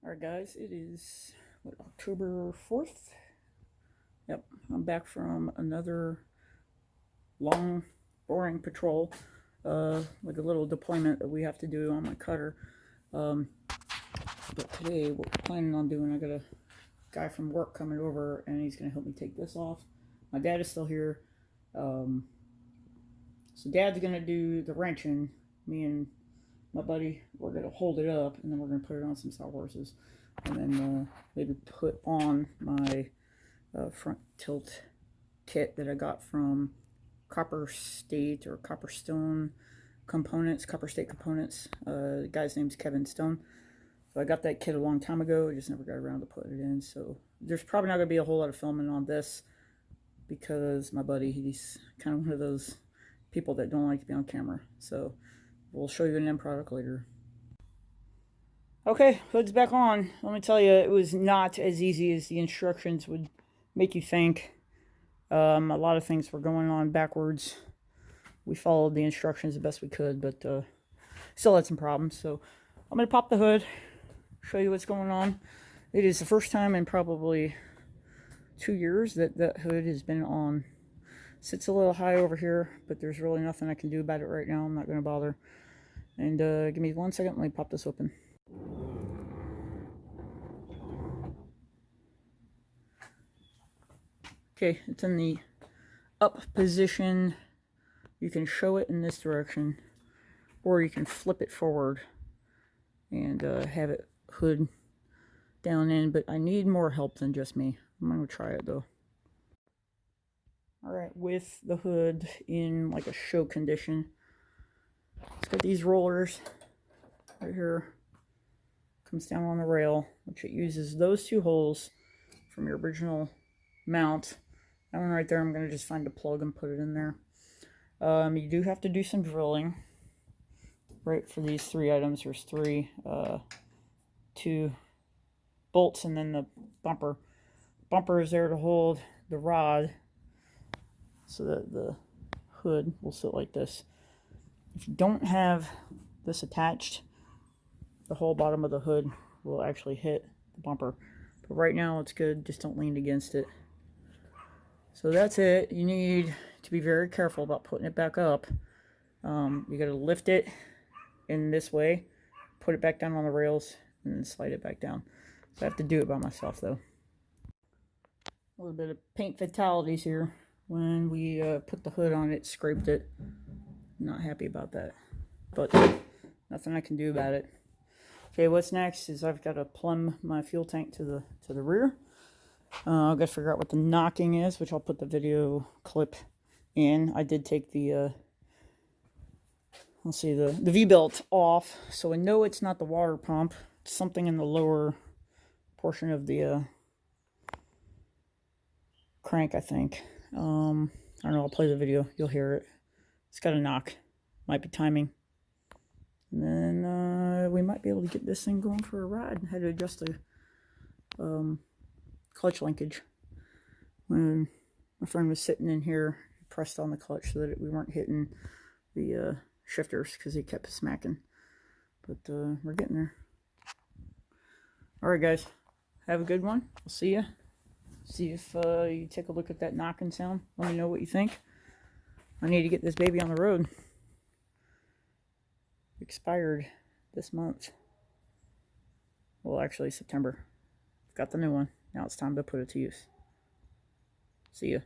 Alright guys, it is, October 4th? Yep, I'm back from another long, boring patrol, like a little deployment that we have to do on my cutter. But today, what we're planning on doing, I got a guy from work coming over, and he's going to help me take this off. My dad is still here, so Dad's going to do the wrenching. Me and my buddy, we're going to hold it up, and then we're going to put it on some sawhorses, and then maybe put on my front tilt kit that I got from Copperstone or Copperstone components, Copperstate components. The guy's name's Kevin Stone. So I got that kit a long time ago. I just never got around to putting it in. So there's probably not going to be a whole lot of filming on this because my buddy, he's kind of one of those people that don't like to be on camera. So we'll show you an end product later. Okay, hood's back on. Let me tell you, it was not as easy as the instructions would make you think. A lot of things were going on backwards. We followed the instructions the best we could, but still had some problems. So I'm going to pop the hood, show you what's going on. It is the first time in probably 2 years that that hood has been on. Sits a little high over here, but there's really nothing I can do about it right now. I'm not going to bother. And give me 1 second, let me pop this open. Okay, it's in the up position. You can show it in this direction, or you can flip it forward and have it hood down in, but I need more help than just me. I'm going to try it though. Alright, with the hood in like a show condition, it's got these rollers right here. Comes down on the rail, which it uses those two holes from your original mount. That one right there, I'm going to just find a plug and put it in there. You do have to do some drilling, right, for these three items. There's two bolts and then the bumper. Bumper is there to hold the rod so that the hood will sit like this. If you don't have this attached, the whole bottom of the hood will actually hit the bumper. But right now it's good, just don't lean against it. So that's it. You need to be very careful about putting it back up. You got to lift it in this way, put it back down on the rails, and then slide it back down. So I have to do it by myself though. A little bit of paint fatalities here. When we put the hood on it, scraped it. Not happy about that, but nothing I can do about it. Okay, what's next is I've got to plumb my fuel tank to the rear. I've got to figure out what the knocking is, which I'll put the video clip in. I did take the let's see, the V-belt off, so I know it's not the water pump. It's something in the lower portion of the crank, I think. I don't know, I'll play the video, you'll hear it. It's got a knock. Might be timing. And then we might be able to get this thing going for a ride. I had to adjust the clutch linkage. When my friend was sitting in here, he pressed on the clutch so that we weren't hitting the shifters because he kept smacking. But we're getting there. Alright guys, have a good one. I'll see ya. See if you take a look at that knocking sound. Let me know what you think. I need to get this baby on the road. Expired this month. Well, actually September. Got the new one. Now it's time to put it to use. See ya.